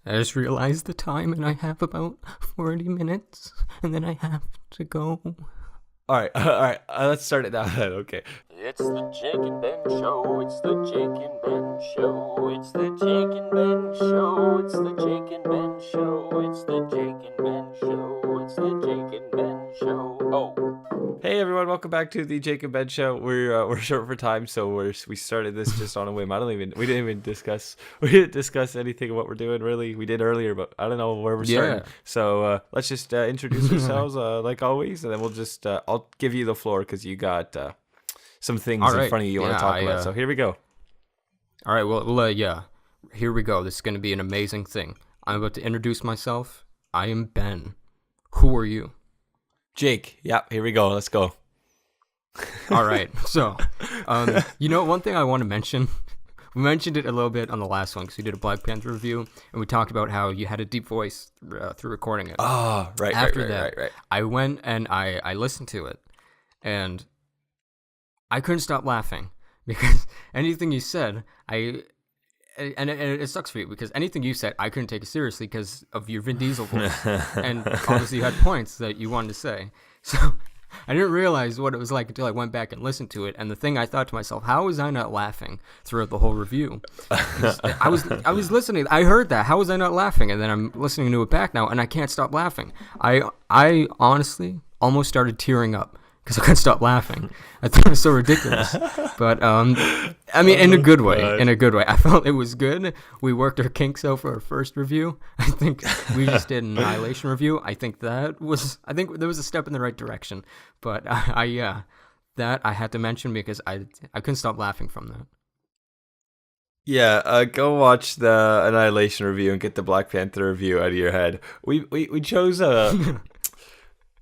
I just realized the time and I have about 40 minutes and then I have to go. All right. Let's start it now. Then. Okay. It's the Jake and Ben Show. It's the Jake and Ben Show. It's the Jake and Ben Show. It's the Jake and Ben Show. It's the Jake and Ben Show. It's the Jake and Ben Show. Oh. Hey everyone, welcome back to the Jake and Ben Show. We're short for time, so we started this just on a whim. We didn't discuss anything of what we're doing really. We did earlier, but I don't know where we're starting. So let's just introduce ourselves like always, and then we'll just I'll give you the floor because you got some things in front of you want to talk about. So here we go. All right, well, yeah, here we go. This is going to be an amazing thing. I'm about to introduce myself. I am Ben. Who are you? Jake. Yeah, here we go. Let's go. All right. So, one thing I want to mention, we mentioned it a little bit on the last one because we did a Black Panther review, and we talked about how you had a deep voice through recording it. Oh, right. After that, I went and I listened to it, and I couldn't stop laughing because anything you said, And it sucks for you because anything you said, I couldn't take it seriously because of your Vin Diesel voice. And obviously you had points that you wanted to say. So I didn't realize what it was like until I went back and listened to it. And the thing I thought to myself, how was I not laughing throughout the whole review? I was listening. I heard that. How was I not laughing? And then I'm listening to it back now, and I can't stop laughing. I honestly almost started tearing up because I couldn't stop laughing. I thought it was so ridiculous. But, I mean, in a good way. In a good way. I felt it was good. We worked our kinks out for our first review. I think we just did an Annihilation review. I think there was a step in the right direction. But that I had to mention because I couldn't stop laughing from that. Yeah, go watch the Annihilation review and get the Black Panther review out of your head. We chose a...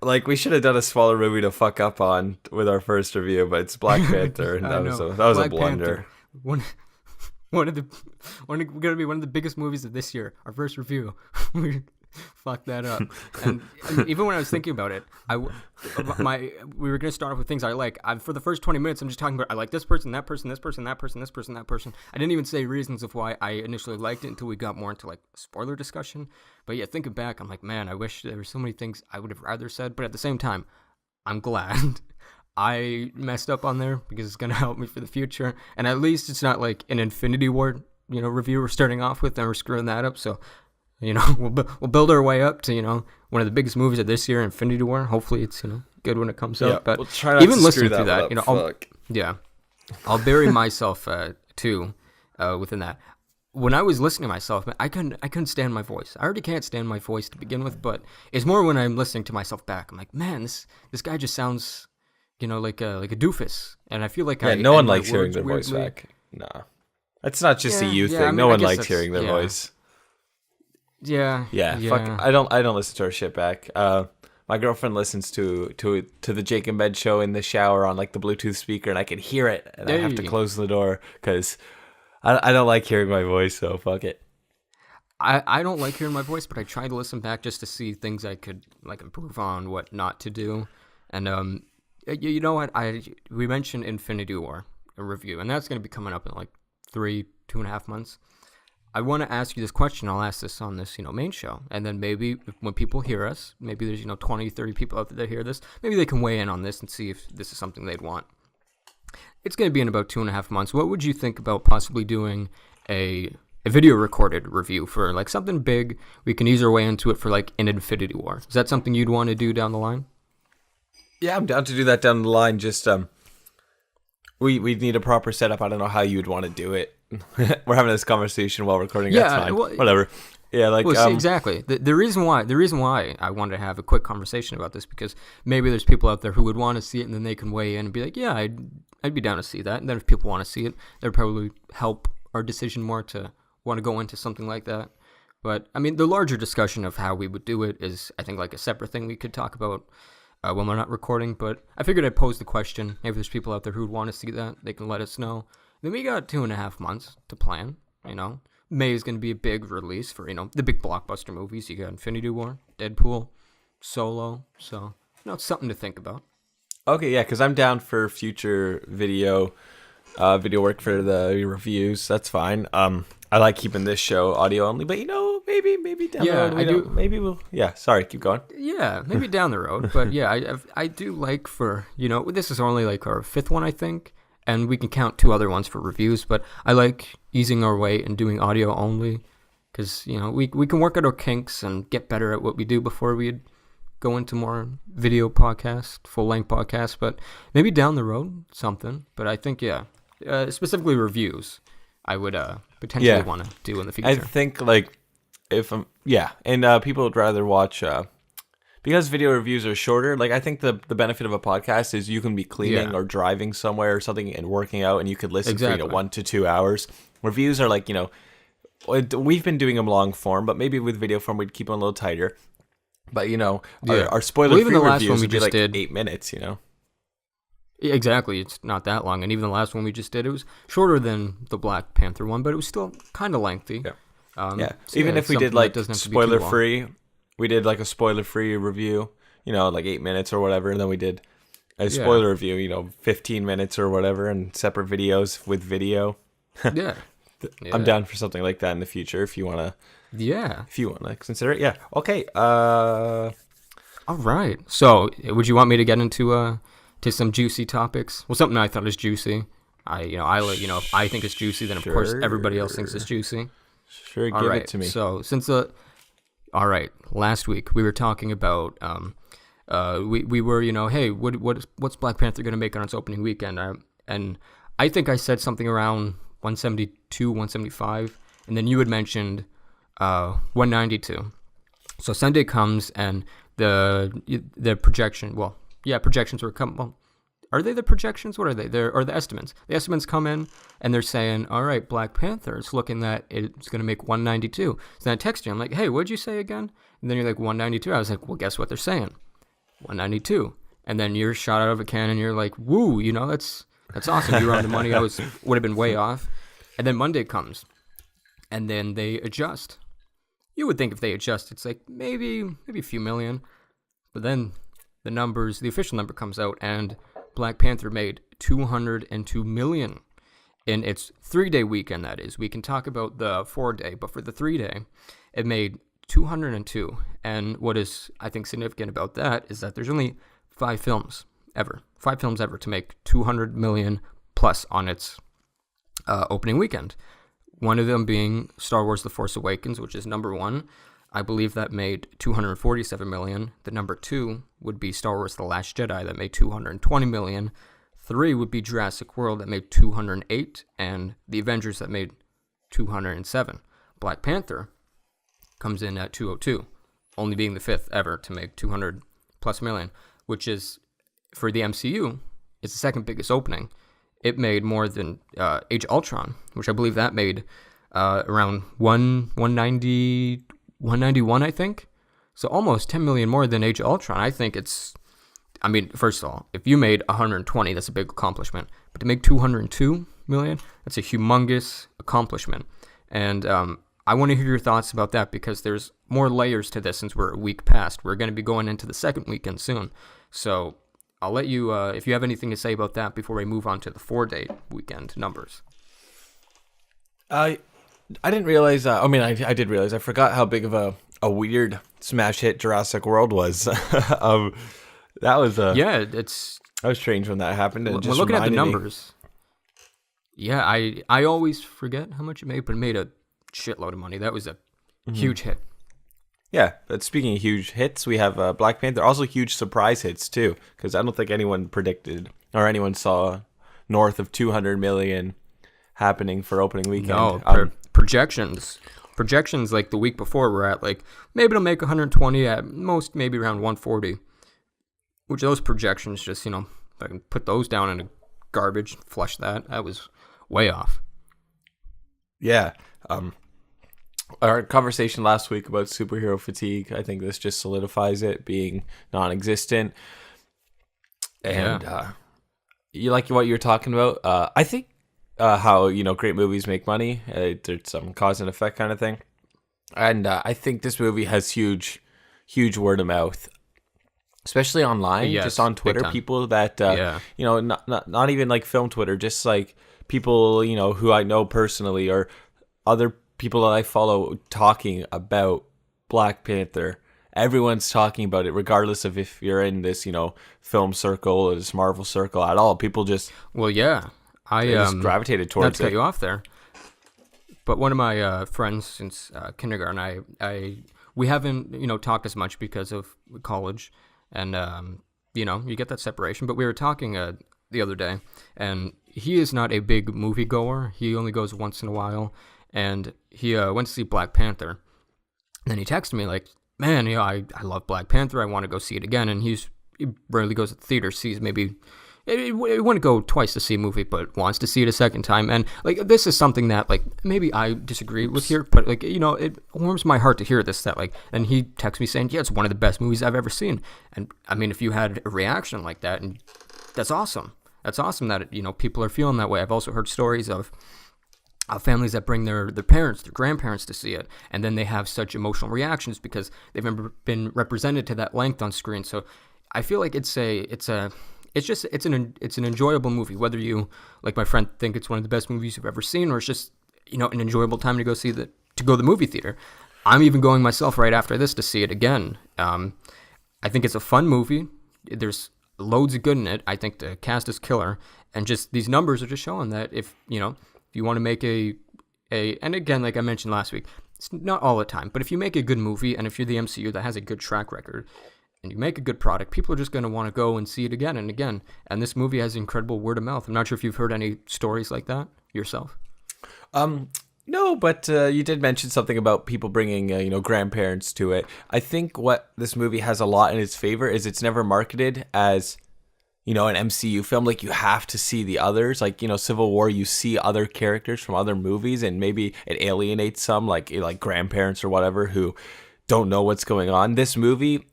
Like, we should have done a smaller movie to fuck up on with our first review, but it's Black Panther, and that was a blunder. Going to be one of the biggest movies of this year. Our first review, we fucked that up. And even when I was thinking about it, we were going to start off with things I like. For the first 20 minutes, I'm just talking about I like this person, that person, this person, that person, this person, that person. I didn't even say reasons of why I initially liked it until we got more into like spoiler discussion. But yeah, thinking back, I'm like, man, I wish there were so many things I would have rather said. But at the same time, I'm glad I messed up on there because it's going to help me for the future. And at least it's not like an Infinity War, review we're starting off with and we're screwing that up. So, we'll build our way up to, one of the biggest movies of this year, Infinity War. Hopefully it's, good when it comes out. But we'll try not even to listening screw to that, up. I'll bury myself too within that. When I was listening to myself, I couldn't stand my voice. I already can't stand my voice to begin with, but it's more when I'm listening to myself back. I'm like, man, this guy just sounds, like a doofus, and I feel like no one likes hearing their voice back. Nah, that's not just a you thing. I mean, no one likes hearing their voice. Yeah. Fuck. I don't listen to her shit back. My girlfriend listens to the Jake and Ben Show in the shower on like the Bluetooth speaker, and I can hear it, and I have to close the door because I don't like hearing my voice. So fuck it. I don't like hearing my voice, but I try to listen back just to see things I could like improve on, what not to do, and you know what? We mentioned Infinity War a review, and that's going to be coming up in like 2.5 months. I want to ask you this question. I'll ask this on this, main show. And then maybe when people hear us, maybe there's, 20, 30 people out there that hear this, maybe they can weigh in on this and see if this is something they'd want. It's going to be in about 2.5 months. What would you think about possibly doing a video recorded review for like something big? We can ease our way into it for like an Infinity War. Is that something you'd want to do down the line? Yeah, I'm down to do that down the line. Just we need a proper setup. I don't know how you would want to do it. We're having this conversation while recording. Yeah, that's fine. Well, whatever. Yeah, like see, exactly. The reason why I wanted to have a quick conversation about this because maybe there's people out there who would want to see it and then they can weigh in and be like, yeah, I'd be down to see that. And then if people want to see it, that would probably help our decision more to want to go into something like that. But I mean, the larger discussion of how we would do it is, I think, like a separate thing we could talk about when we're not recording. But I figured I'd pose the question. Maybe there's people out there who would want to see that. They can let us know. Then we got 2.5 months to plan. May is going to be a big release for the big blockbuster movies. You got Infinity War, Deadpool, Solo. So it's something to think about. Okay, yeah, because I'm down for future video work for the reviews. That's fine. I like keeping this show audio only, but maybe maybe down the Yeah, road. I do. Maybe we'll. Yeah, sorry, keep going. Yeah, maybe down the road, but yeah, I do like for, this is only like our fifth one, I think, and we can count two other ones for reviews, but I like easing our way and doing audio only, because, we can work out our kinks and get better at what we do before we go into more video podcast, full-length podcast, but maybe down the road, something, but I think, yeah, specifically reviews, I would potentially want to do in the future. I think, like, and people would rather watch because video reviews are shorter. Like, I think the benefit of a podcast is you can be cleaning or driving somewhere or something and working out, and you could listen for 1 to 2 hours. Reviews are like, we've been doing them long form, but maybe with video form we'd keep them a little tighter. But our spoiler free reviews would be like 8 minutes. Exactly, it's not that long, and even the last one we just did, it was shorter than the Black Panther one, but it was still kind of lengthy. So even if we did like spoiler free, we did like a spoiler free review, like 8 minutes or whatever, and then we did a spoiler review, 15 minutes or whatever, and separate videos with video. I'm down for something like that in the future if you want to consider it. Yeah. Okay. All right. So, would you want me to get into to some juicy topics? Well, something I thought is juicy. If I think it's juicy, then of course everybody else thinks it's juicy. Sure, give it to me. So, all right, last week we were talking about we were, hey, what's Black Panther going to make on its opening weekend? And I think I said something around 172, 175, and then you had mentioned 192. So Sunday comes and the projection, projections were coming. Well, are they the projections? What are they? Or the estimates? The estimates come in and they're saying, all right, Black Panther, it's looking that it's going to make 192. So then I text you, I'm like, hey, what'd you say again? And then you're like, 192. I was like, well, guess what they're saying? 192. And then you're shot out of a cannon. You're like, woo, that's awesome. You were on the money. Would have been way off. And then Monday comes, and then they adjust. You would think if they adjust, it's like maybe a few million. But then the official number comes out, and Black Panther made $202 million in its 3-day weekend. That is, we can talk about the 4-day, but for the 3-day, it made 202. And what is, I think, significant about that is that there's only 5 films ever to make 200 million plus on its opening weekend. One of them being Star Wars The Force Awakens, which is number 1. I believe that made 247 million. The number 2 would be Star Wars The Last Jedi, that made 220 million. 3 would be Jurassic World, that made 208, and The Avengers, that made 207. Black Panther comes in at 202, only being the 5th ever to make 200 plus million, which is, for the MCU, it's the second biggest opening. It made more than Age of Ultron, which I believe that made around 191, I think. So almost 10 million more than Age of Ultron. I think first of all, if you made 120, that's a big accomplishment. But to make 202 million, that's a humongous accomplishment. And I want to hear your thoughts about that, because there's more layers to this since we're a week past. We're going to be going into the second weekend soon. So I'll let you, if you have anything to say about that before we move on to the 4-day weekend numbers. I didn't realize, I did realize, I forgot how big of a weird smash hit Jurassic World was. That was that was strange when that happened. And just looking at the numbers, I always forget how much it made, but it made a shitload of money. That was a huge hit. Yeah, but speaking of huge hits, we have Black Panther. Also huge surprise hits, too, because I don't think anyone predicted or anyone saw north of 200 million happening for opening weekend. No, projections like the week before were at like, maybe it'll make 120, at most maybe around 140, which those projections just, if I can put those down in a garbage, flush that was way off. Yeah. Our conversation last week about superhero fatigue, I think this just solidifies it being non-existent. And you like what you're talking about. I think how great movies make money. There's some cause and effect kind of thing, and I think this movie has huge word of mouth, especially online, just on Twitter. People that not even like film Twitter, just like people who I know personally or other people that I follow talking about Black Panther. Everyone's talking about it, regardless of if you're in this, film circle or this Marvel circle at all. People just Well, yeah, they just gravitated not towards to cut it. you off there, but one of my friends since kindergarten, we haven't talked as much because of college, and you get that separation. But we were talking the other day, and he is not a big movie goer. He only goes once in a while, and he went to see Black Panther. And he texted me like, man, I love Black Panther. I want to go see it again. And he rarely goes to the theater, sees maybe, he wouldn't go twice to see a movie, but wants to see it a second time. And like, this is something that like, maybe I disagree with here, but like, it warms my heart to hear this, that like, and he texted me saying, yeah, it's one of the best movies I've ever seen. And I mean, if you had a reaction like that, and that's awesome. That's awesome that, people are feeling that way. I've also heard stories of families that bring their parents, their grandparents to see it, and then they have such emotional reactions because they've never been represented to that length on screen. So I feel like it's an enjoyable movie, whether you, like my friend, think it's one of the best movies you've ever seen, or it's just an enjoyable time to go to the movie theater. I'm even going myself right after this to see it again. I think it's a fun movie. There's loads of good in it. I think the cast is killer, and just these numbers are just showing that if you want to make and again, like I mentioned last week, it's not all the time, but if you make a good movie, and if you're the MCU that has a good track record, and you make a good product, people are just going to want to go and see it again and again. And this movie has incredible word of mouth. I'm not sure if you've heard any stories like that yourself. No, but you did mention something about people bringing, grandparents to it. I think what this movie has a lot in its favor is it's never marketed as, an MCU film. Like, you have to see the others. Like, Civil War, you see other characters from other movies, and maybe it alienates some, like grandparents or whatever, who don't know what's going on. This movie,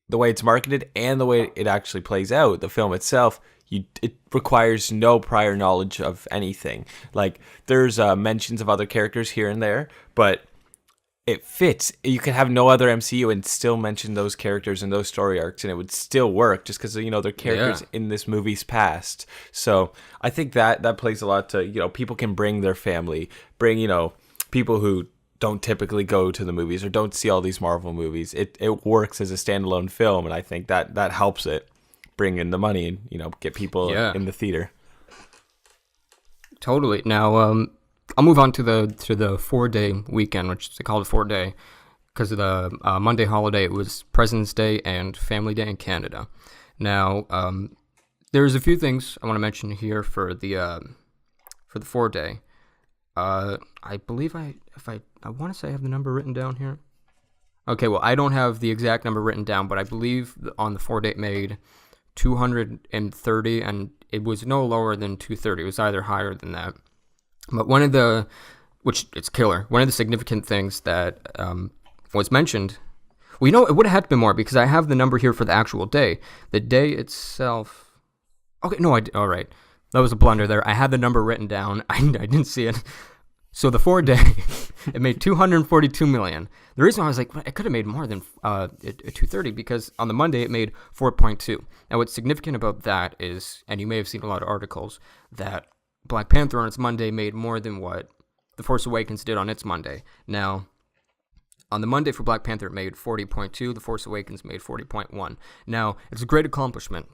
the way it's marketed and the way it actually plays out, the film itself, it requires no prior knowledge of anything. Like, there's mentions of other characters here and there, but it fits. You can have no other MCU and still mention those characters and those story arcs, and it would still work just because they're characters in this movie's past. So I think that plays a lot to people can bring their family, bring people who don't typically go to the movies or don't see all these Marvel movies. It works as a standalone film, and I think that helps it bring in the money and get people in the theater. Totally. Now I'll move on to the 4-day weekend, which they call it 4-day because of the Monday holiday. It was President's Day and Family Day in Canada. Now there's a few things I want to mention here for the 4-day. I believe I want to say I have the number written down here. Okay, well, I don't have the exact number written down, but I believe on the 4-day it made 230, and it was no lower than 230. It was either higher than that. But which it's killer, one of the significant things that was mentioned, well, it would have had to be more because I have the number here for the actual day. The day itself, okay, no, all right. That was a blunder there. I had the number written down. I didn't see it. So the 4-day, it made 242 million. The reason why I was like, it could have made more than 230 because on the Monday it made 4.2. Now what's significant about that is, and you may have seen a lot of articles, that Black Panther on its Monday made more than what The Force Awakens did on its Monday. Now, on the Monday for Black Panther, it made 40.2. The Force Awakens made 40.1. Now, it's a great accomplishment.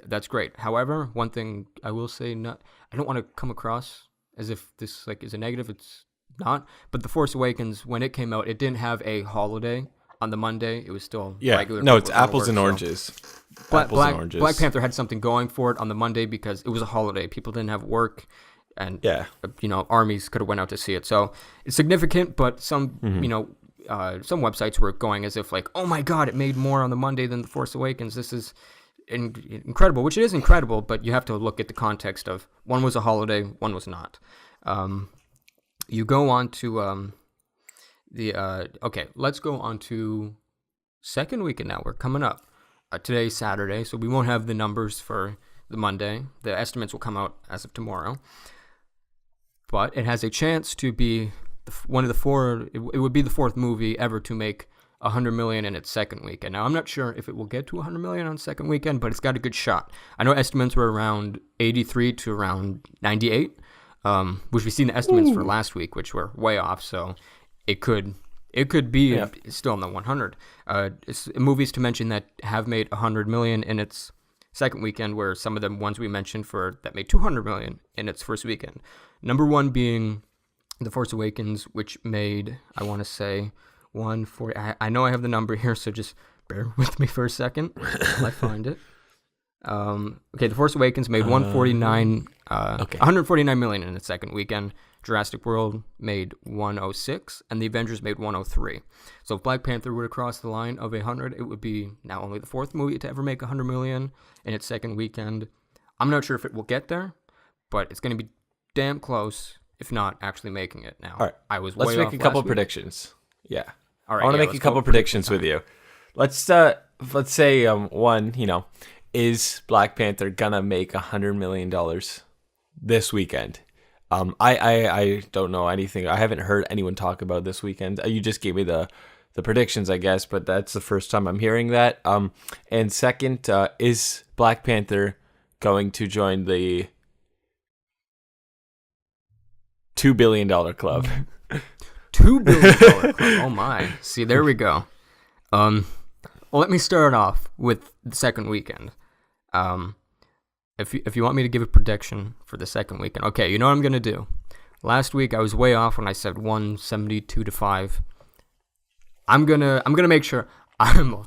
That's great. However, one thing I will say, I don't want to come across as if this is a negative. It's not. But The Force Awakens, when it came out, it didn't have a holiday on the Monday. It was still regular. No, it's apples and oranges. Black Panther had something going for it on the Monday because it was a holiday. People didn't have work, and armies could have went out to see it. So it's significant, but some some websites were going as if like, oh my God, it made more on the Monday than The Force Awakens. This is incredible, which it is incredible, but you have to look at the context of one was a holiday, one was not. You go on to let's go on to second weekend now. We're coming up. Today's Saturday, so we won't have the numbers for the Monday. The estimates will come out as of tomorrow. But it has a chance to be one of the four. It would be the fourth movie ever to make 100 million in its second weekend. Now, I'm not sure if it will get to 100 million on second weekend, but it's got a good shot. I know estimates were around 83 to around 98. which we've seen the estimates for last week, which were way off. So it could be still in the 100. It's movies to mention that have made 100 million in its second weekend, where some of the ones we mentioned that made 200 million in its first weekend. Number one being The Force Awakens, which made, I want to say, 140. I know I have the number here, so just bear with me for a second while I find it. Okay, The Force Awakens made 149 million in its second weekend. Jurassic World made 106, and The Avengers made 103. So if Black Panther were to cross the line of 100, it would be not only the fourth movie to ever make 100 million in its second weekend. I'm not sure if it will get there, but it's going to be damn close, if not actually making it now. All right, let's make a couple predictions. Yeah. All right, I want to make a couple predictions with you. Let's say one, is Black Panther gonna make $100 million this weekend? I don't know anything. I haven't heard anyone talk about this weekend. You just gave me the predictions, I guess, but that's the first time I'm hearing that. And second, is Black Panther going to join the $2 billion club? $2 billion club. Oh my! See, there we go. Well, let me start off with the second weekend. If you want me to give a prediction for the second weekend, okay, you know what I'm gonna do. Last week I was way off when I said 172-5. I'm gonna make sure I'm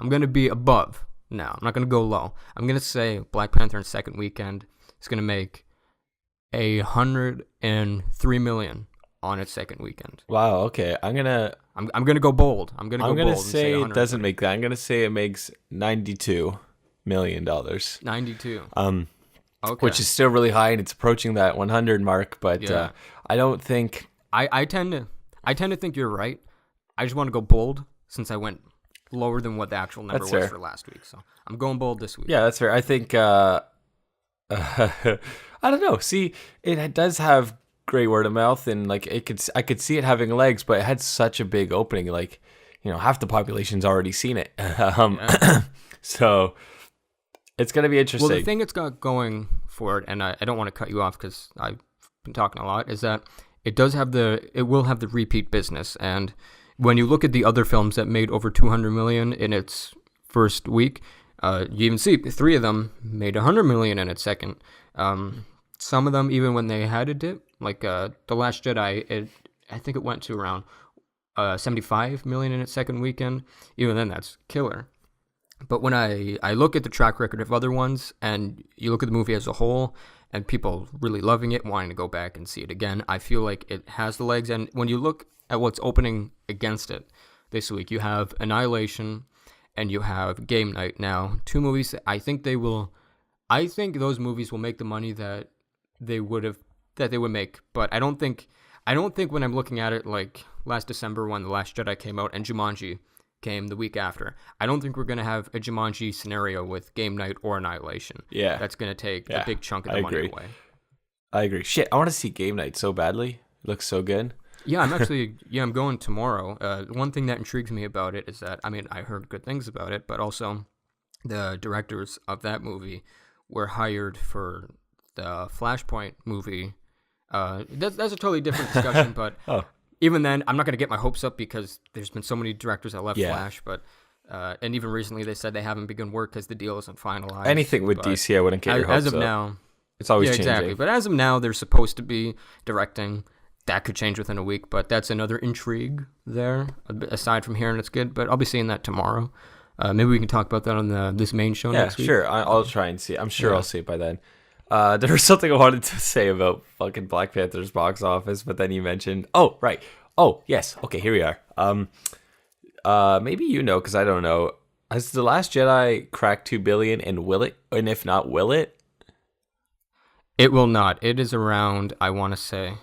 gonna be above now. I'm not gonna go low. I'm gonna say Black Panther in second weekend is gonna make 103 million on its second weekend. Wow. Okay. I'm gonna go bold. I'm gonna say it doesn't make that. I'm gonna say it makes $92 million. 92. Okay. Which is still really high, and it's approaching that 100 mark. But I don't think I tend to think you're right. I just want to go bold since I went lower than what the actual number was for last week. So I'm going bold this week. Yeah, that's fair. I think I don't know. See, it does have great word of mouth, and like I could see it having legs, but it had such a big opening. Like, half the population's already seen it. So it's gonna be interesting. Well, the thing it's got going for it, and I don't want to cut you off because I've been talking a lot, is that it will have the repeat business. And when you look at the other films that made over 200 million in its first week, you even see 3 of them made 100 million in its second. Some of them, even when they had a dip, like The Last Jedi, I think it went to around 75 million in its second weekend. Even then, that's killer. But when I look at the track record of other ones, and you look at the movie as a whole, and people really loving it, wanting to go back and see it again, I feel like it has the legs. And when you look at what's opening against it this week, you have Annihilation and you have Game Night. Now, 2 movies that I think those movies will make the money that they would make. But I don't think when I'm looking at it, like last December when The Last Jedi came out and Jumanji came the week after, I don't think we're going to have a Jumanji scenario with Game Night or Annihilation. Yeah. That's going to take a big chunk of the money away. I agree. Shit, I want to see Game Night so badly. It looks so good. Yeah, I'm going tomorrow. One thing that intrigues me about it is that, I heard good things about it, but also the directors of that movie were hired for the Flashpoint movie. That's a totally different discussion, but even then, I'm not going to get my hopes up because there's been so many directors that left Flash, but and even recently they said they haven't begun work because the deal isn't finalized. Anything with DC, I wouldn't get your hopes up. As of now, it's always changing. Exactly. But as of now, they're supposed to be directing. That could change within a week, but that's another intrigue there. Aside from hearing it's good, but I'll be seeing that tomorrow. Maybe we can talk about that on this main show next week. Yeah, sure. I'll try and see. I'm sure I'll see it by then. There was something I wanted to say about fucking Black Panther's box office, but then you mentioned. Oh, right. Oh, yes. Okay, here we are. Maybe because I don't know. Has The Last Jedi cracked 2 billion, and will it? And if not, will it? It will not. It is around, I want to say.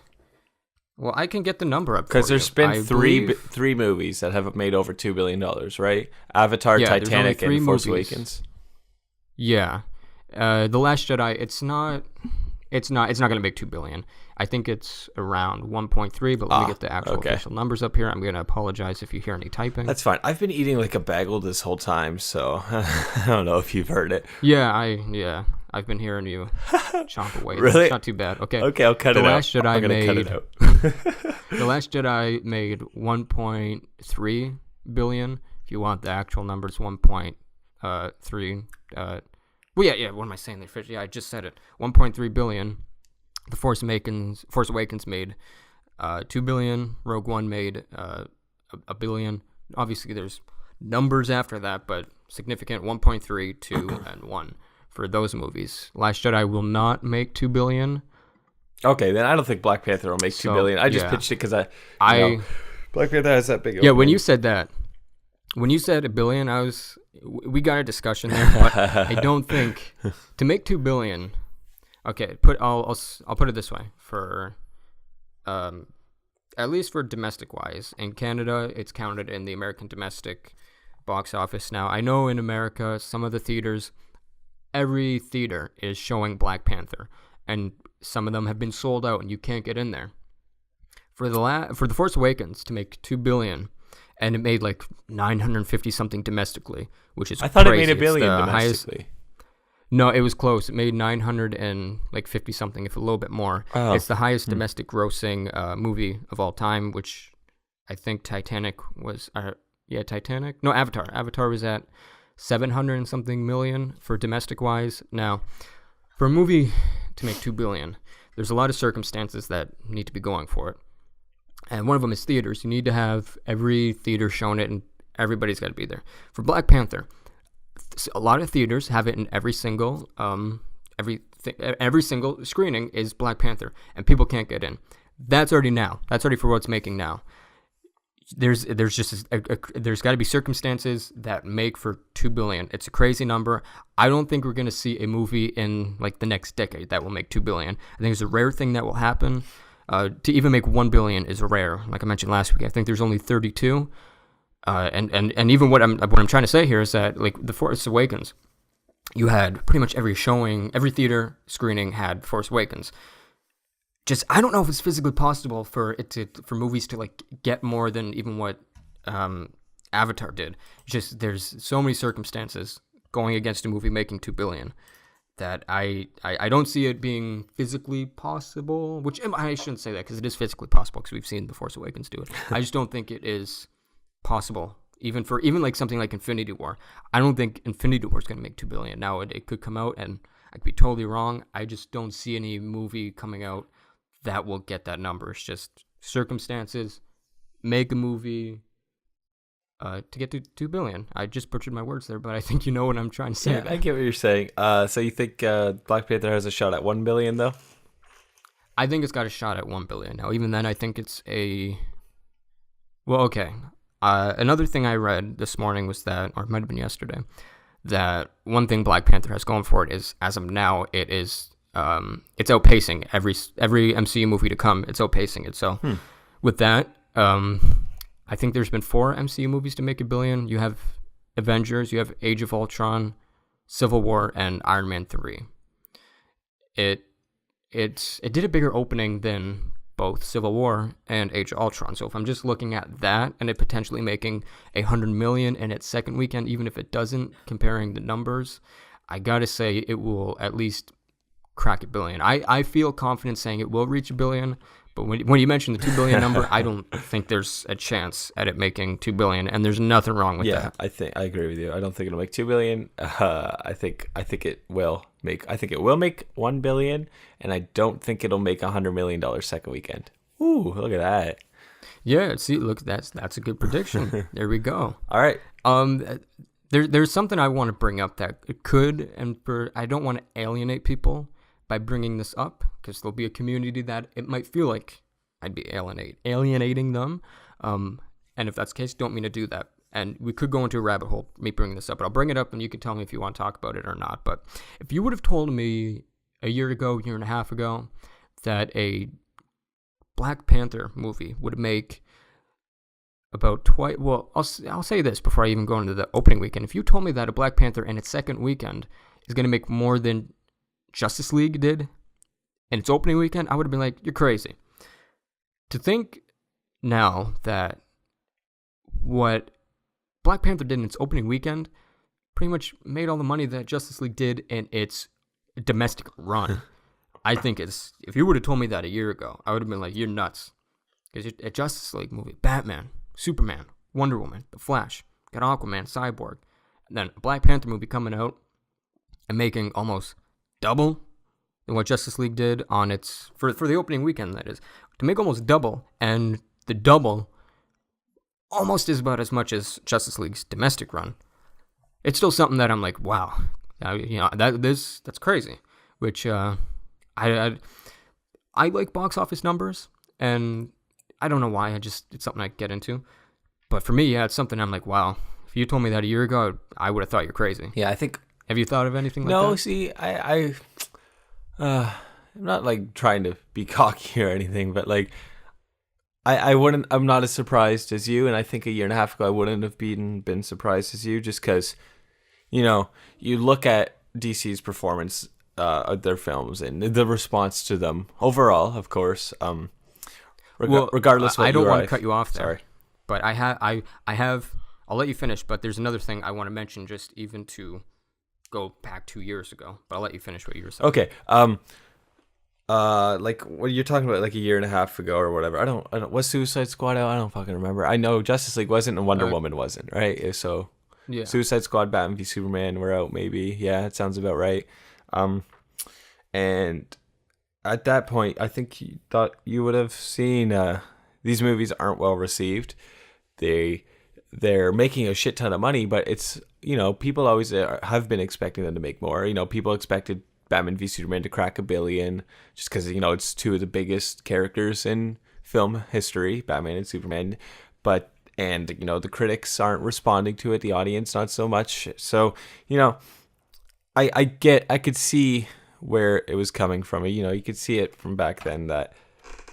Well, I can get the number up because there's been three movies that have made over $2 billion, right? Avatar, Titanic, and Force Awakens. Yeah, The Last Jedi. It's not going to make $2 billion. I think it's around 1.3. But let me get the actual official numbers up here. I'm going to apologize if you hear any typing. That's fine. I've been eating like a bagel this whole time, so I don't know if you've heard it. Yeah, I've been hearing you chomp away. Really? It's not too bad. Okay. Okay, I'll cut it out. The Last Jedi I'm gonna made. cut it out. The Last Jedi made 1.3 billion. If you want the actual numbers, 1.3. Well, yeah. What am I saying? Yeah, I just said it. 1.3 billion. The Force Awakens made 2 billion. Rogue One made a billion. Obviously, there's numbers after that, but significant 1.3, 2, and 1 for those movies. Last Jedi will not make 2 billion. Okay, then I don't think Black Panther will make 2 billion. I just pitched it because Black Panther has that big. Yeah, when you said that, when you said $1 billion, we got a discussion there, but I don't think to make 2 billion. Okay, I'll put it this way for, at least for domestic wise, in Canada, it's counted in the American domestic box office. Now I know in America, some of the theaters, every theater is showing Black Panther, and some of them have been sold out, and you can't get in there. For the Force Awakens to make 2 billion, and it made like 950 something domestically, which is I thought crazy. It made $1 billion domestically. Highest, no, it was close. It made 950 something, if a little bit more. Oh. It's the highest domestic grossing movie of all time, which I think Titanic was. Titanic. No, Avatar. Avatar was at 700 and something million for domestic wise. Now, for a movie to make 2 billion, there's a lot of circumstances that need to be going for it. And one of them is theaters. You need to have every theater showing it, and everybody's got to be there. For Black Panther, a lot of theaters have it in every single single screening is Black Panther, and people can't get in. That's already for what it's making now. There's got to be circumstances that make for 2 billion. It's a crazy number. I don't think we're going to see a movie in like the next decade that will make 2 billion. I think it's a rare thing that will happen. To even make 1 billion is rare. Like I mentioned last week, I think there's only 32. And even what I'm trying to say here is that like the Force Awakens, you had pretty much every theater screening had Force Awakens. Just I don't know if it's physically possible for movies to like get more than even what Avatar did. Just there's so many circumstances going against a movie making 2 billion that I don't see it being physically possible. Which I shouldn't say that because it is physically possible because we've seen The Force Awakens do it. I just don't think it is possible even like something like Infinity War. I don't think Infinity War is going to make 2 billion. Now it could come out and I could be totally wrong. I just don't see any movie coming out that will get that number. It's just circumstances make a movie to get to 2 billion. I just butchered my words there, but I think you know what I'm trying to say. Yeah, I get what you're saying. So you think Black Panther has a shot at 1 billion though? I think it's got a shot at 1 billion. Now, even then, I think it's okay. Another thing I read this morning was that, or it might have been yesterday, that one thing Black Panther has going for it is, as of now, it's outpacing every MCU movie to come. It's outpacing it. So with that, I think there's been 4 MCU movies to make 1 billion. You have Avengers, you have Age of Ultron, Civil War, and Iron Man 3. It did a bigger opening than both Civil War and Age of Ultron. So if I'm just looking at that and it potentially making 100 million in its second weekend, even if it doesn't, comparing the numbers, I gotta say it will at least crack 1 billion. I feel confident saying it will reach 1 billion, but when you mention the 2 billion number, I don't think there's a chance at it making 2 billion, and there's nothing wrong with that. Yeah, I agree with you. I don't think it'll make 2 billion. I think it will make 1 billion, and I don't think it'll make $100 million second weekend. Ooh, look at that. Yeah, see, look, that's a good prediction. There we go. All right. There's something I want to bring up that it could, I don't want to alienate people by bringing this up, because there'll be a community that it might feel like I'd be alienating them. And if that's the case, don't mean to do that. And we could go into a rabbit hole, me bringing this up, but I'll bring it up and you can tell me if you want to talk about it or not. But if you would have told me a year and a half ago, that a Black Panther movie would make about twice, well, I'll say this before I even go into the opening weekend. If you told me that a Black Panther in its second weekend is going to make more than Justice League did in its opening weekend, I would have been like, you're crazy. To think now that what Black Panther did in its opening weekend pretty much made all the money that Justice League did in its domestic run. I think it's, if you would have told me that a year ago, I would have been like, you're nuts. Because a Justice League movie, Batman, Superman, Wonder Woman, The Flash, got Aquaman, Cyborg, and then a Black Panther movie coming out and making almost double than what Justice League did on its, for the opening weekend, that is. To make almost double, and the double almost is about as much as Justice League's domestic run. It's still something that I'm like, wow, that's crazy. Which I like box office numbers, and I don't know why. It's something I get into. But for me, yeah, it's something I'm like, wow. If you told me that a year ago, I would have thought you're crazy. Yeah, I think. Have you thought of anything like that? No, see, I'm not like trying to be cocky or anything, but like, I'm not as surprised as you, and I think a year and a half ago I wouldn't have been surprised as you, just because, you look at DC's performance of their films and the response to them overall, of course. Regardless, I don't want to cut you off there. Sorry, but I have. I'll let you finish. But there's another thing I want to mention, just even to go back 2 years ago. But I'll let you finish what you were saying. Okay. Like what you're talking about, like a year and a half ago or whatever. I don't. Was Suicide Squad out? I don't fucking remember. I know Justice League wasn't and Wonder Woman wasn't, right? So, yeah. Suicide Squad, Batman v Superman were out, maybe. Yeah, it sounds about right. And at that point, I think you thought you would have seen these movies aren't well received. They're making a shit ton of money, but it's, people always have been expecting them to make more. People expected Batman v Superman to crack $1 billion just because, it's two of the biggest characters in film history, Batman and Superman. And the critics aren't responding to it, the audience not so much. So, I could see where it was coming from. You could see it from back then that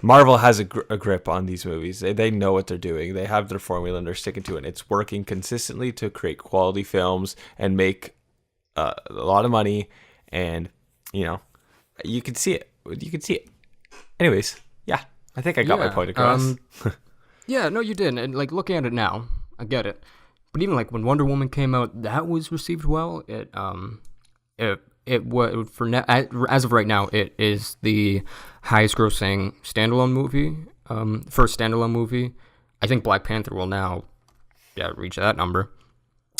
Marvel has a grip on these movies. They know what they're doing. They have their formula and they're sticking to it. It's working consistently to create quality films and make a lot of money. And, you can see it. You can see it. Anyways, yeah, I think I got my point across. Yeah, no, you did. And like looking at it now, I get it. But even like when Wonder Woman came out, that was received well. It was for as of right now, it is the highest grossing standalone movie. First standalone movie. I think Black Panther will now, reach that number.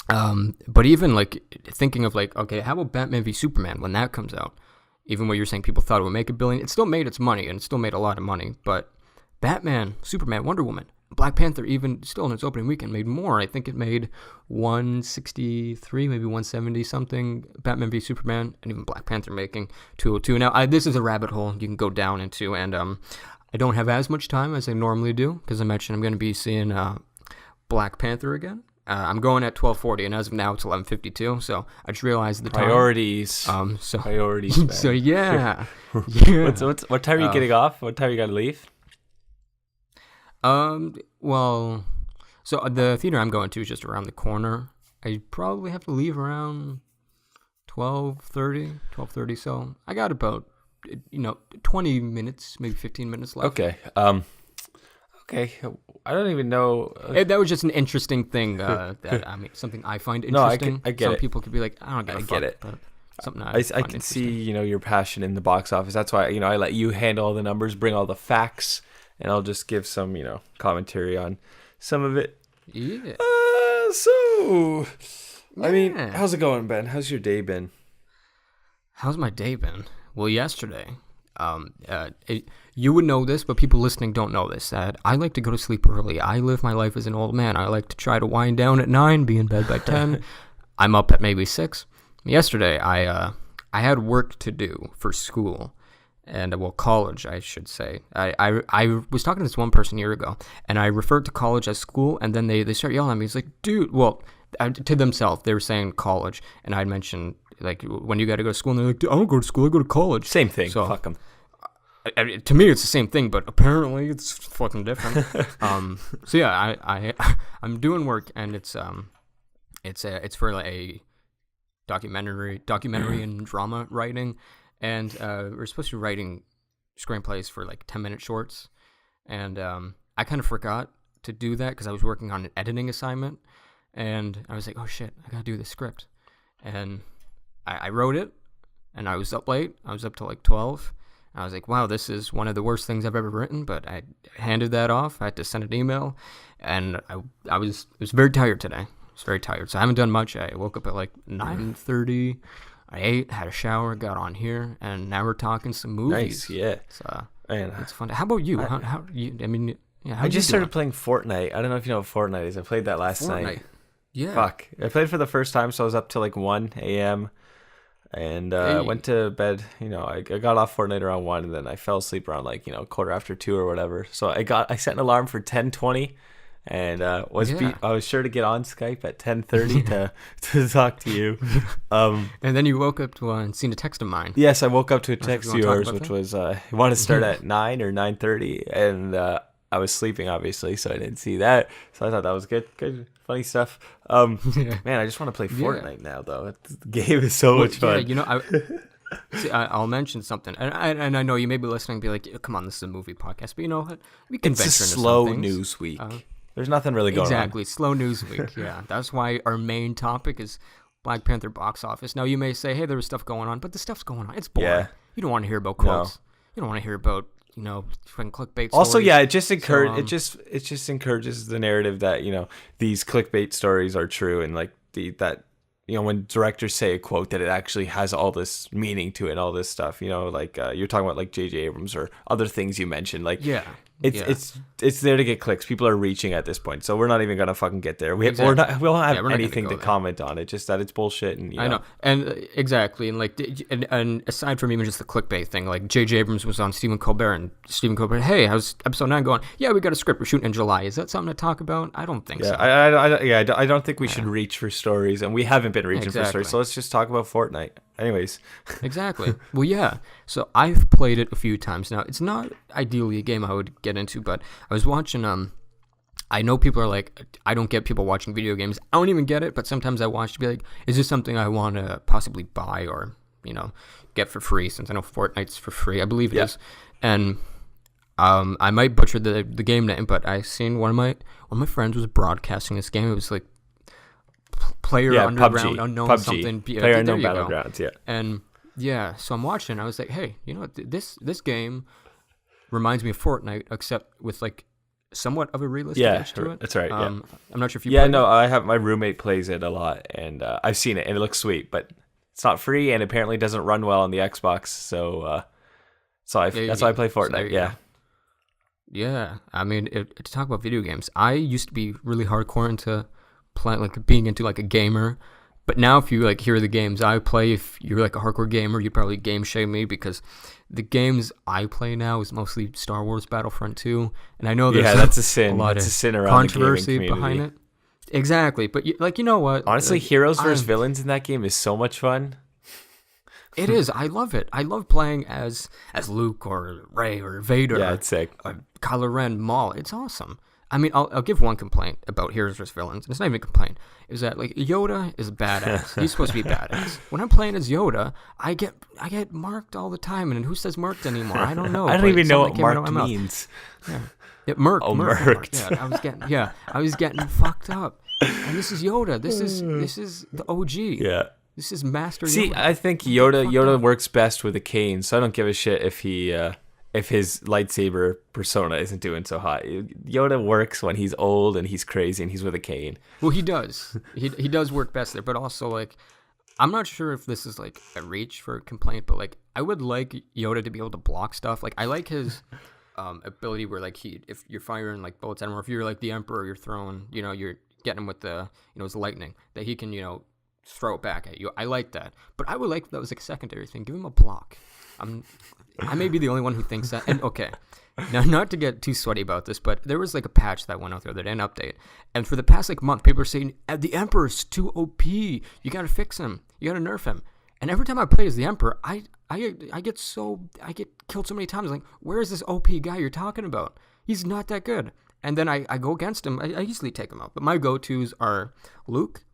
But even like thinking of like, okay, how about Batman v Superman when that comes out? Even when you're saying people thought it would make $1 billion, it still made its money and it still made a lot of money. But Batman, Superman, Wonder Woman, Black Panther, even still in its opening weekend, made more. I think it made 163, maybe 170 something. Batman v Superman, and even Black Panther making 202. Now, this is a rabbit hole you can go down into, and I don't have as much time as I normally do because I mentioned I'm going to be seeing Black Panther again. I'm going at 12:40, and as of now, it's 11:52. So I just realized the priorities. Time. Priorities. Man. So yeah. Yeah. What time are you getting off? What time you got to leave? Well, so the theater I'm going to is just around the corner. I probably have to leave around 12:30. So I got about 20 minutes, maybe 15 minutes left. Okay. Okay. I don't even know. That was just an interesting thing. Something I find interesting. No, I get Some it. people could be like, I don't give a fuck. Get it. But something I can see, your passion in the box office. That's why, I let you handle all the numbers, bring all the facts, and I'll just give some, commentary on some of it. Yeah. I mean, how's it going, Ben? How's your day been? How's my day been? Well, yesterday, you would know this, but people listening don't know this, that I like to go to sleep early. I live my life as an old man. I like to try to wind down at 9, be in bed by 10. I'm up at maybe 6. Yesterday, I had work to do for school. And college, I should say. I was talking to this one person a year ago, and I referred to college as school, and then they start yelling at me. It's like, dude, to themselves, they were saying college, and I'd mentioned like when you got to go to school, and they're like, I don't go to school, I go to college. Same thing. So, fuck them. To me, it's the same thing, but apparently it's fucking different. So yeah, I'm doing work, and it's for like a documentary and drama writing. And we're supposed to be writing screenplays for like 10-minute shorts. And I kind of forgot to do that because I was working on an editing assignment. And I was like, oh shit, I gotta do this script. And I wrote it. and I was up late. I was up till like 12. I was like, wow, this is one of the worst things I've ever written, but I handed that off. I had to send an email, and I was very tired today. I was very tired, so I haven't done much. I woke up at like 9:30. I ate, had a shower, got on here, and now we're talking some movies. Nice, yeah. So Man, it's fun. How about you? How you? I mean, yeah. I just started playing Fortnite. I don't know if you know what Fortnite is. I played that last night. Yeah. Fuck. I played for the first time, so I was up till like 1 a.m. and went to bed. I got off Fortnite around 1, and then I fell asleep around like 2:15 or whatever. So I set an alarm for 10:20. And I was sure to get on Skype at 10:30 to talk to you. And then you woke up to and seen a text of mine. Yes, I woke up to a text of yours, which was you want to start at 9 or 9:30, and I was sleeping obviously, so I didn't see that. So I thought that was good, funny stuff. Man, I just want to play Fortnite now though. The game is so much fun. Yeah, I'll mention something, and I know you may be listening and be like, come on, this is a movie podcast, but you know what? We can venture into slow some things. News week. There's nothing really going on. Exactly, slow news week. Yeah, that's why our main topic is Black Panther box office. Now you may say, hey, there was stuff going on, but the stuff's going on. It's boring. Yeah. You don't want to hear about quotes. No. You don't want to hear about fucking clickbait stories. Also, yeah, it just encourages the narrative that these clickbait stories are true, and like when directors say a quote that it actually has all this meaning to it and all this stuff. Like you're talking about like J.J. Abrams or other things you mentioned. Like It's there to get clicks. People are reaching at this point, so we're not even gonna fucking get there. We don't have anything to comment on it. Just that it's bullshit. And I know, and exactly, and like, and aside from even just the clickbait thing, like J.J. Abrams was on Stephen Colbert, and Stephen Colbert, hey, how's episode 9 going? Yeah, we got a script. We're shooting in July. Is that something to talk about? I don't think so. I don't think we should reach for stories, and we haven't been reaching for stories. So let's just talk about Fortnite. Anyways. Exactly. Well, yeah. So I've played it a few times now. It's not ideally a game I would get into, but I was watching, I know people are like, I don't get people watching video games. I don't even get it, but sometimes I watch to be like, is this something I want to possibly buy or, get for free, since I know Fortnite's for free. I believe it is. And I might butcher the game name, but I seen one of my friends was broadcasting this game. It was like Player Underground PUBG, Unknown PUBG, something. Player Unknown Battlegrounds, yeah. And yeah, so I'm watching. I was like, hey, this game reminds me of Fortnite, except with like somewhat of a realistic edge to it. That's right. Yeah. I'm not sure if you. Yeah, no, I have my roommate plays it a lot, and I've seen it, and it looks sweet, but it's not free, and apparently doesn't run well on the Xbox. So, that's why I play Fortnite. So yeah. I mean, to talk about video games, I used to be really hardcore into being into like a gamer, but now if you like hear the games I play, if you're like a hardcore gamer, you'd probably game shame me, because the games I play now is mostly Star Wars Battlefront 2, and I know there's that's a sin. That's a sin around controversy the gaming community behind it. Exactly, but you know what? Honestly, heroes versus villains in that game is so much fun. It is. I love it. I love playing as Luke or Rey or Vader. Yeah, it's sick. Or Kylo Ren, Maul. It's awesome. I mean, I'll give one complaint about heroes versus villains. It's not even a complaint. Is that like Yoda is badass? He's supposed to be badass. When I'm playing as Yoda, I get marked all the time, and who says marked anymore? I don't know. I don't even know what marked means. Yeah, marked. Oh, marked. Yeah, I was getting fucked up. And this is Yoda. This is the OG. Yeah. This is Master Yoda. See, I think Yoda works best with a cane, so I don't give a shit if his lightsaber persona isn't doing so hot. Yoda works when he's old and he's crazy and he's with a cane. Well, he does. He does work best there, but also like, I'm not sure if this is like a reach for a complaint, but like, I would like Yoda to be able to block stuff. Like, I like his ability where like if you're firing like bullets at him, or if you're like the Emperor, you're throwing, you're getting him with the his lightning, that he can throw it back at you. I like that, but I would like if that was like a secondary thing. Give him a block. I may be the only one who thinks that. And okay, now not to get too sweaty about this, but there was like a patch that went out the other day, an update, and for the past like month, people are saying the Emperor's too OP. You gotta fix him. You gotta nerf him. And every time I play as the Emperor, I get killed so many times. Like, where is this OP guy you're talking about? He's not that good. And then I go against him. I easily take him out. But my go-tos are Luke,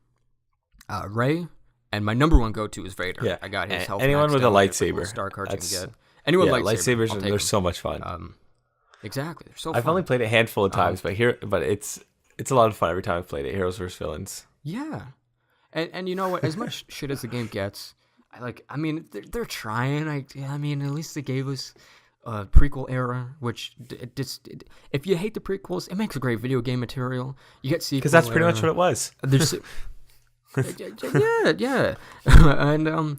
Rey, and my number one go-to is Vader. Yeah. I got his health. Anyone with a lightsaber. Star cards you can get. Anyone lightsabers, they're so much fun. Exactly, they're so. I've only played it a handful of times, but it's a lot of fun every time I've played it. Heroes vs Villains. Yeah, and you know what? As much shit as the game gets, I mean, they're trying. I mean, at least they gave us a prequel era, which if you hate the prequels, it makes a great video game material. You get sequel Because that's pretty era. much what it was. There's, yeah, and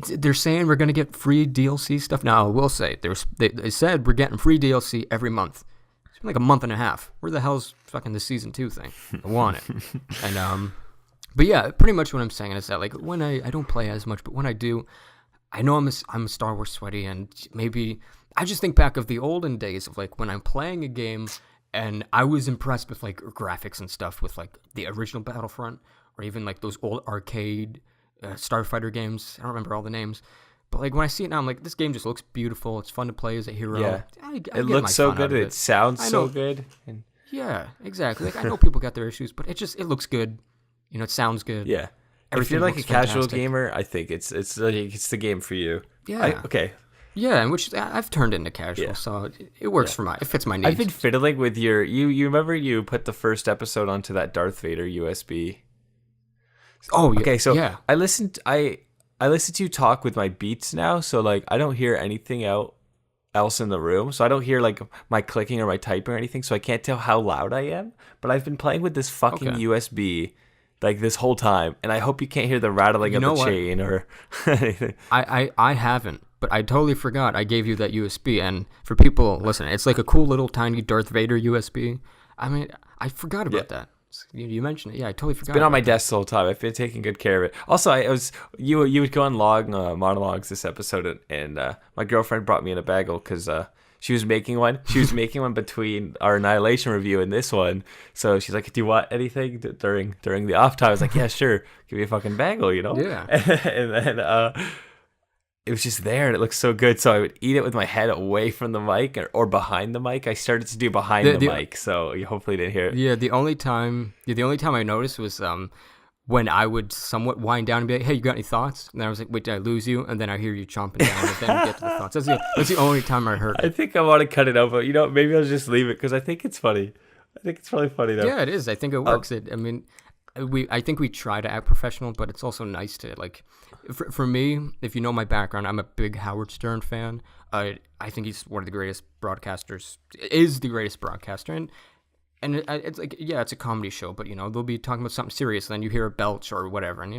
they're saying we're gonna get free DLC stuff. Now, I will say they said we're getting free DLC every month. It's been like a month and a half. Where the hell's fucking the season 2 thing? I want it. And but yeah, pretty much what I'm saying is that like when I don't play as much, but when I do, I know I'm a Star Wars sweaty, and maybe I just think back of the olden days of like when I'm playing a game and I was impressed with like graphics and stuff with like the original Battlefront or even like those old arcade Starfighter games. I don't remember all the names. But like when I see it now, I'm like, this game just looks beautiful. It's fun to play as a hero. Yeah. I It looks so good. It sounds so know. good. And Yeah, exactly. Like I know people got their issues, but it looks good. You know, it sounds good. yeah. If Everything you're like a looks casual fantastic. gamer, I think it's the game for you. Yeah. Okay. Yeah, and which I've turned into casual, Yeah. so it works for it fits my needs. I've been fiddling with your you remember you put the first episode onto that Darth Vader USB. Oh, yeah. Okay, so yeah. I listen to you talk with my Beats now, so like I don't hear anything else in the room. So I don't hear like my clicking or my typing or anything, so I can't tell how loud I am. But I've been playing with this fucking Okay. USB like this whole time, and I hope you can't hear the rattling of know the what? chain or anything. I haven't, but I totally forgot I gave you that USB. And for people listening, it's like a cool little tiny Darth Vader USB. I mean, I forgot about that. You mentioned it. Yeah, I totally forgot. It's been on my about that. desk the whole time. I've been taking good care of it. Also, you would go on long monologues this episode, and my girlfriend brought me in a bagel because she was making one. She was making one between our Annihilation review and this one. So she's like, "Do you want anything during the off time?" I was like, "Yeah, sure. Give me a fucking bagel, you know." Yeah. And then it was just there, and it looked so good. So I would eat it with my head away from the mic or behind the mic. I started to do behind the mic, so you hopefully didn't hear it. Yeah, the only time I noticed was when I would somewhat wind down and be like, "Hey, you got any thoughts?" And I was like, "Wait, did I lose you?" And then I hear you chomping down, and then get to the thoughts. That's the only time I heard I it. think I want to cut it out, but maybe I'll just leave it because I think it's funny. I think it's really funny though. Yeah, it is. I think it works. I think we try to act professional, but it's also nice to like. For me, if you know my background, I'm a big Howard Stern fan. I think he's one of the greatest broadcasters. Is the greatest broadcaster, and it's like, yeah, it's a comedy show, but they'll be talking about something serious, and then you hear a belch or whatever, and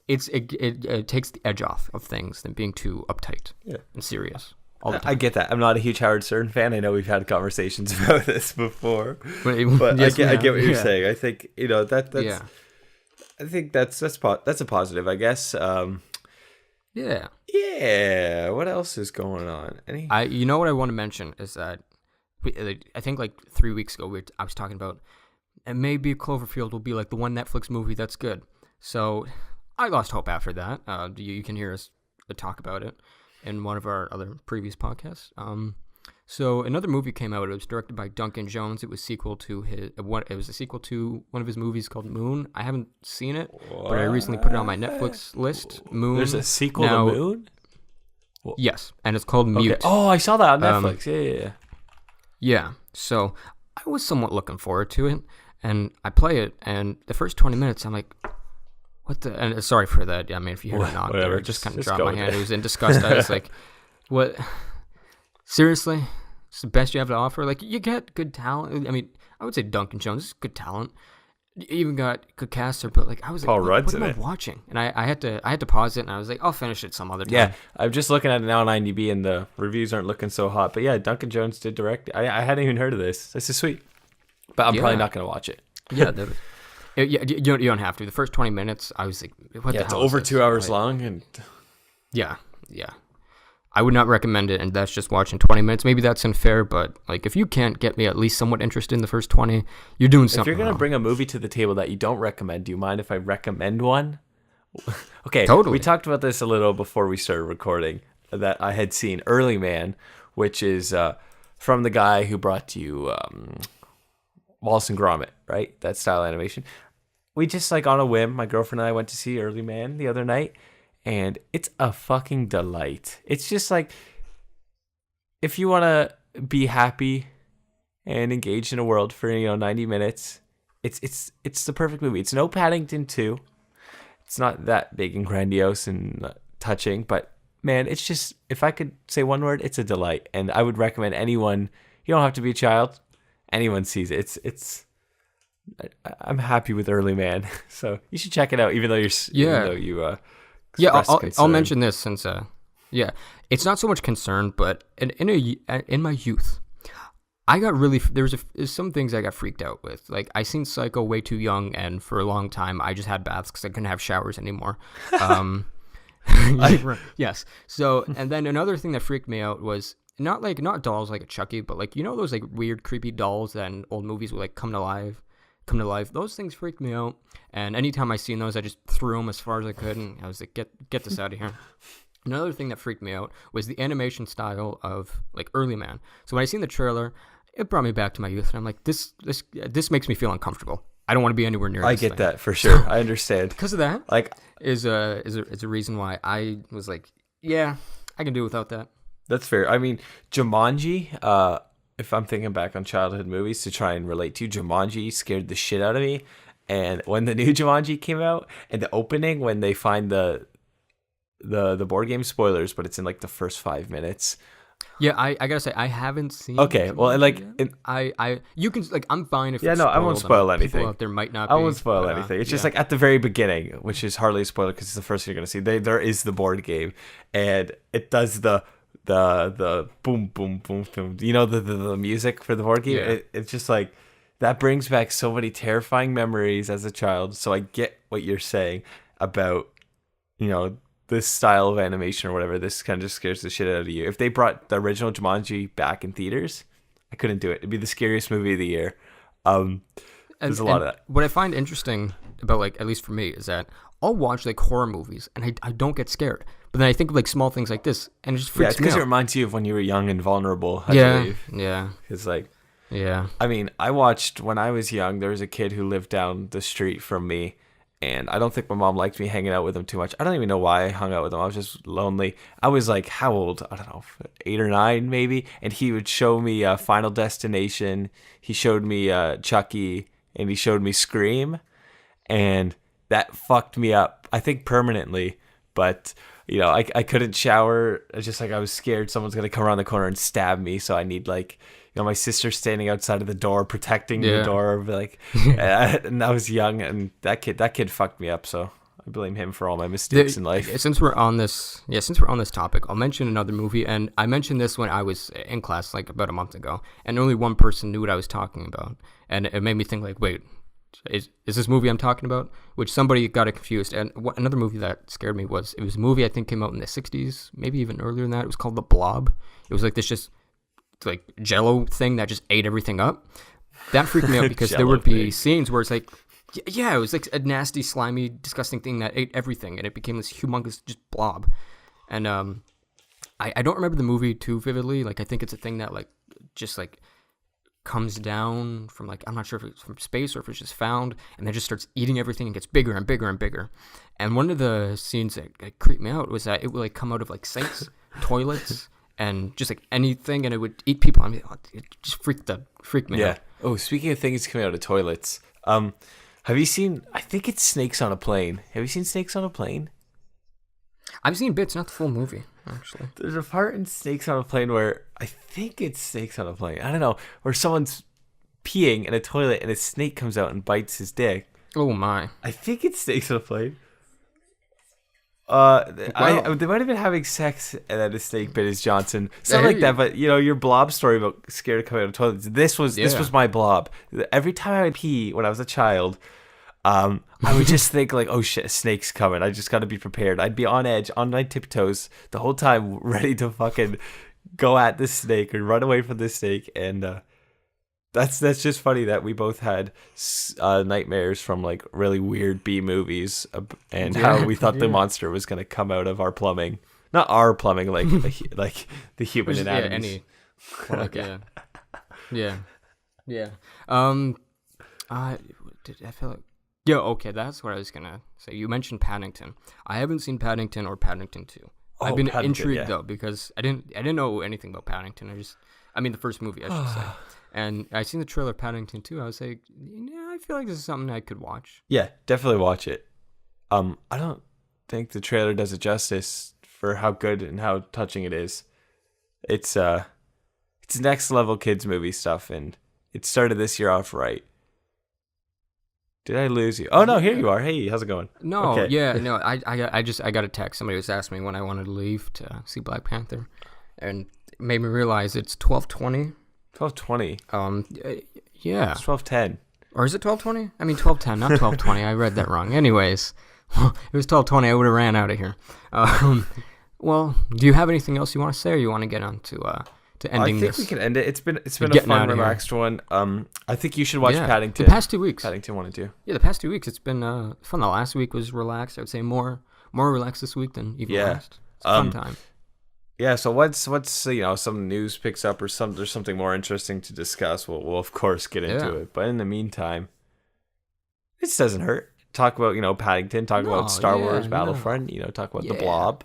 it takes the edge off of things than being too uptight and serious all the time. I get that. I'm not a huge Howard Stern fan. I know we've had conversations about this before, but Yes, I get what you're yeah. saying. I think that's. Yeah. I think that's a positive, I guess. Yeah. Yeah. What else is going on? You know what I want to mention is that I think like 3 weeks ago I was talking about, and maybe Cloverfield will be like the one Netflix movie that's good. So I lost hope after that. You can hear us talk about it in one of our other previous podcasts. So another movie came out. It was directed by Duncan Jones. It was a sequel to one of his movies called Moon. I haven't seen it, but I recently put it on my Netflix list. Moon. There's a sequel Now, to Moon? Yes, and it's called Mute. Okay. Oh, I saw that on Netflix. Yeah. Yeah, so I was somewhat looking forward to it, and I play it, and the first 20 minutes, I'm like, what the... And sorry for that. I mean, if you hear a knock Whatever, there, just kind of just dropped go my with hand. it. It was in disgust. I was like, what? Seriously? It's the best you have to offer? Like, you get good talent. I mean, I would say Duncan Jones is good talent. You even got good caster, but like I was Paul like, Rudd's what in am I it. watching? And I had to pause it, and I was like, I'll finish it some other time. Yeah, I'm just looking at it now on IMDb, and the reviews aren't looking so hot. But yeah, Duncan Jones did direct it. I hadn't even heard of this. This is sweet. But I'm probably not going to watch it. Yeah, you don't have to. The first 20 minutes, I was like, what the It's hell is over this? 2 hours Like, long. And Yeah. I would not recommend it, and that's just watching 20 minutes. Maybe that's unfair, but like if you can't get me at least somewhat interested in the first 20, you're doing something if you're going to wrong. bring a movie to the table that you don't recommend, do you mind if I recommend one? Okay, Totally. We talked about this a little before we started recording, that I had seen Early Man, which is from the guy who brought you Wallace and Gromit, right? That style animation. We just, like, on a whim, my girlfriend and I went to see Early Man the other night, and it's a fucking delight. It's just like, if you want to be happy and engaged in a world for 90 minutes, it's the perfect movie. It's no Paddington 2. It's not that big and grandiose and touching, but man, it's just, if I could say one word, it's a delight. And I would recommend anyone, you don't have to be a child, anyone sees it. I'm happy with Early Man. So you should check it out, even though you I'll mention this since it's not so much concern, but in my youth, I got really, there's some things I got freaked out with. Like, I seen Psycho way too young, and for a long time I just had baths because I couldn't have showers anymore. Yes. So, and then another thing that freaked me out was not dolls like a Chucky, but like, those like weird creepy dolls that in old movies would like come to life. Those things freaked me out, and anytime I seen those, I just threw them as far as I could, and I was like, get this out of here. Another thing that freaked me out was the animation style of like Early Man. So when I seen the trailer, it brought me back to my youth, and I'm like, this makes me feel uncomfortable. I don't want to be anywhere near. I this get thing. that for sure. I understand. Because of that, like, is a reason why I was like, yeah, I can do without that. That's fair. I mean, Jumanji. If I'm thinking back on childhood movies to try and relate to, Jumanji scared the shit out of me. And when the new Jumanji came out, and the opening when they find the board game, spoilers, but it's in like the first 5 minutes. Yeah, I gotta say, I haven't seen. Okay, well, and like, you can like, I'm fine if. Yeah, no, I won't spoil anything. People out there might not. I won't spoil anything. It's just like at the very beginning, which is hardly a spoiler because it's the first thing you're gonna see. There is the board game, and it does the boom boom boom boom. The music for the board game. Yeah. It's just like that brings back so many terrifying memories as a child. So I get what you're saying about this style of animation or whatever. This kind of just scares the shit out of you. If they brought the original Jumanji back in theaters, I couldn't do it. It'd be the scariest movie of the year. There's a lot of that. What I find interesting about, like, at least for me, is that I'll watch like horror movies and I don't get scared. But then I think of like small things like this and it just freaks me out. Because it reminds you of when you were young and vulnerable, I believe. Yeah. It's like, yeah. I mean, I watched when I was young, there was a kid who lived down the street from me. And I don't think my mom liked me hanging out with him too much. I don't even know why I hung out with him. I was just lonely. I was like, how old? I don't know, 8 or 9 maybe. And he would show me Final Destination. He showed me Chucky. And he showed me Scream. And that fucked me up, I think permanently. But, I couldn't shower. It's just like I was scared someone's going to come around the corner and stab me. So I need like... my sister standing outside of the door, protecting the door, like, and I was young, and that kid fucked me up. So I blame him for all my mistakes in life. Since we're on this topic, I'll mention another movie, and I mentioned this when I was in class, like about a month ago, and only one person knew what I was talking about, and it made me think, like, wait, is this movie I'm talking about? Which somebody got it confused. And another movie that scared me was a movie I think came out in the 60s, maybe even earlier than that. It was called The Blob. It was like this just like Jello thing that just ate everything up. That freaked me out because there would be scenes where it's like, yeah, it was like a nasty, slimy, disgusting thing that ate everything, and it became this humongous just blob. And I don't remember the movie too vividly. Like, I think it's a thing that like just like comes down from, like, I'm not sure if it's from space or if it's just found, and then just starts eating everything and gets bigger and bigger and bigger. And one of the scenes that creeped me out was that it would like come out of like sinks, toilets, and just like anything, and it would eat people. I mean, it just freaked me out. Oh, speaking of things coming out of toilets, have you seen? I think it's Snakes on a Plane. Have you seen Snakes on a Plane? I've seen bits, not the full movie, actually. There's a part in Snakes on a Plane where I think it's Snakes on a Plane. I don't know, where someone's peeing in a toilet and a snake comes out and bites his dick. Oh my! I think it's Snakes on a Plane. They might have been having sex and then a snake bit his Johnson, something like that. But your blob story about scared of coming out of toilets. This was my blob. Every time I would pee when I was a child, I would just think like, oh shit, a snake's coming. I just got to be prepared. I'd be on edge, on my tiptoes the whole time, ready to fucking go at the snake or run away from the snake. And that's just funny that we both had nightmares from like really weird B movies and how we thought the monster was going to come out of our plumbing. Not our plumbing, like like the human anatomy. Yeah. I feel like. Yeah, okay, that's what I was gonna say. You mentioned Paddington. I haven't seen Paddington or Paddington 2. I've been intrigued though, because I didn't know anything about Paddington. I mean the first movie, I should say. And I seen the trailer of Paddington 2. I was like, yeah, I feel like this is something I could watch. Yeah, definitely watch it. I don't think the trailer does it justice for how good and how touching it is. It's next level kids movie stuff, and it started this year off right. Did I lose you? Oh no, here you are. Hey, how's it going? No, Okay. yeah, no. I got a text. Somebody was asking me when I wanted to leave to see Black Panther, and it made me realize it's 12:20. 12:20. Yeah. It's 12:10. Or is it 12:20? I mean 12:10, not 12:20. I read that wrong. Anyways, it was 12:20. I would have ran out of here. Well, do you have anything else you want to say, or you want to get on to ending I think this? we can end it. It's been a Getting fun, outta here. relaxed one. I think you should watch Paddington. The past 2 weeks. Paddington 1 and 2. Yeah, the past 2 weeks it's been fun. The last week was relaxed. I would say more relaxed this week than even last. It's a fun time. Yeah. So once some news picks up or there's something more interesting to discuss, we'll of course get into it. But in the meantime, this doesn't hurt. Talk about Paddington. Talk about Star Wars Battlefront. Talk about the Blob.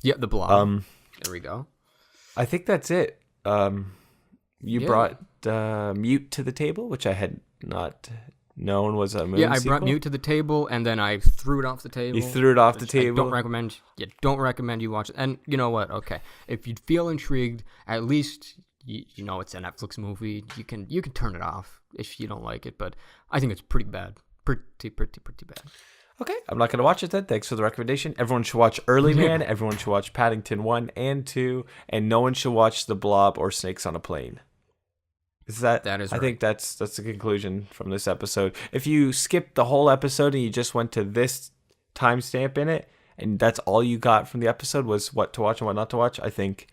Yeah, the Blob. There we go. I think that's it. You brought Mute to the table, which I had not known was a movie. Yeah, I brought Mute to the table, and then I threw it off the table. You threw it off the table. I don't recommend you watch it. And you know what? Okay, if you feel intrigued, at least you know it's a Netflix movie. You can turn it off if you don't like it. But I think it's pretty bad. Pretty bad. Okay, I'm not going to watch it then. Thanks for the recommendation. Everyone should watch Early Man. Everyone should watch Paddington 1 and 2. And no one should watch The Blob or Snakes on a Plane. That is right. I think that's the conclusion from this episode. If you skipped the whole episode and you just went to this timestamp in it, and that's all you got from the episode was what to watch and what not to watch, I think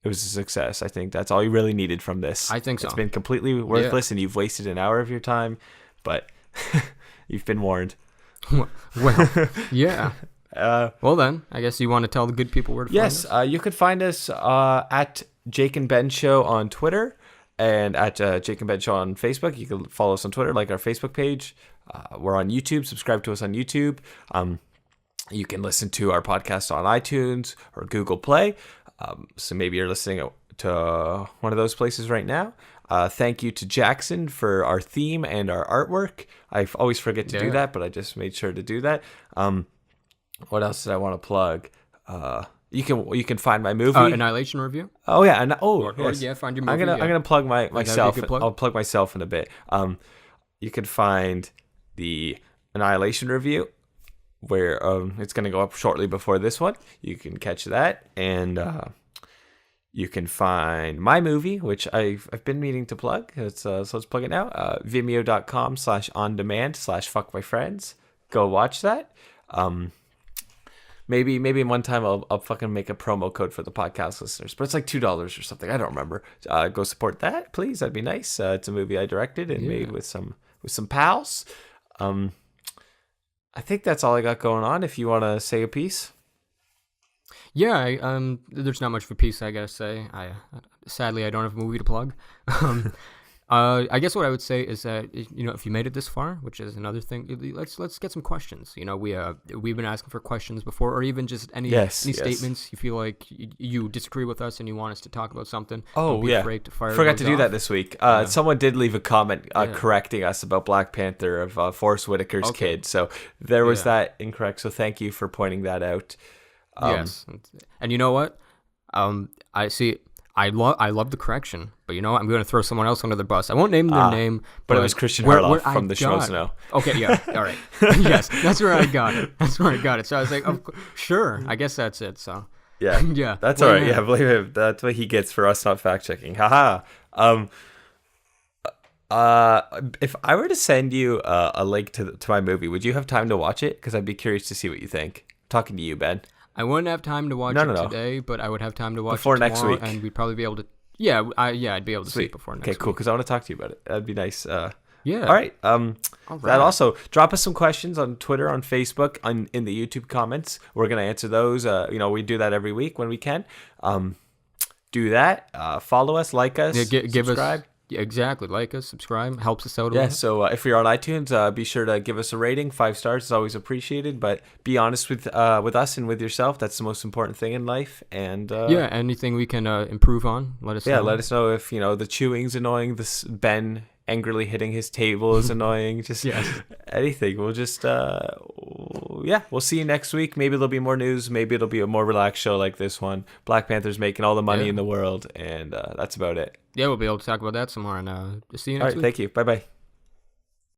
it was a success. I think that's all you really needed from this. I think so. It's been completely worthless and you've wasted an hour of your time, but you've been warned. Well, yeah. Well then, I guess you want to tell the good people where to find us? Yes, you could find us at Jake and Ben Show on Twitter and at Jake and Ben Show on Facebook. You can follow us on Twitter, like our Facebook page. We're on YouTube. Subscribe to us on YouTube. You can listen to our podcast on iTunes or Google Play. So maybe you're listening to one of those places right now. Thank you to Jackson for our theme and our artwork. I always forget to do that, but I just made sure to do that. What else did I want to plug? You can find my movie Annihilation review. Oh yeah, yes. Find your movie. I'm gonna plug myself. Plug? I'll plug myself in a bit. You can find the Annihilation review where it's gonna go up shortly before this one. You can catch that and. You can find my movie, which I've been meaning to plug. So let's plug it now. Vimeo.com/ondemand/fuckmyfriends. Go watch that. Maybe one time I'll fucking make a promo code for the podcast listeners, but it's like $2 or something. I don't remember. Go support that, please. That'd be nice. It's a movie I directed and made with some pals. I think that's all I got going on. If you want to say a piece. Yeah, there's not much of a piece I gotta say. Sadly I don't have a movie to plug. I guess what I would say is that if you made it this far, which is another thing, let's get some questions. We've been asking for questions before, or even just any statements you feel like you disagree with us and you want us to talk about something. Oh yeah, forgot to do that this week. Someone did leave a comment correcting us about Black Panther of Forrest Whitaker's kid. So there was that incorrect. So thank you for pointing that out. Yes, and you know what? I see. I love the correction, but you know what? I'm going to throw someone else under the bus. I won't name their name, but it was Christian Harloff from the Schmoes. Okay, yeah, all right. Yes, that's where I got it. So I was like, sure, I guess that's it. So yeah, yeah, that's all right. Yeah, believe him. That's what he gets for us not fact checking. Haha. If I were to send you a link to my movie, would you have time to watch it? Because I'd be curious to see what you think. Talking to you, Ben. I wouldn't have time to watch it today, but I would have time to watch before it tomorrow, next week, and we'd probably be able to. Yeah, I'd be able to see it before next week. Okay, cool. Because I want to talk to you about it. That'd be nice. Yeah. All right. That also drop us some questions on Twitter, on Facebook, in the YouTube comments. We're gonna answer those. We do that every week when we can. Do that. Follow us, like us, subscribe. Exactly. Like us, subscribe. Helps us out a lot. Yeah, so if you're on iTunes, be sure to give us a rating. 5 stars is always appreciated, but be honest with us and with yourself. That's the most important thing in life. And anything we can improve on, let us know. Yeah, let us know if, the chewing's annoying, this Ben angrily hitting his table is annoying. Just anything. We'll just yeah, we'll see you next week. Maybe there'll be more news. Maybe it'll be a more relaxed show like this one. Black Panther's making all the money in the world, and that's about it. Yeah, we'll be able to talk about that some more. And see you All next right, week. thank you. Bye bye.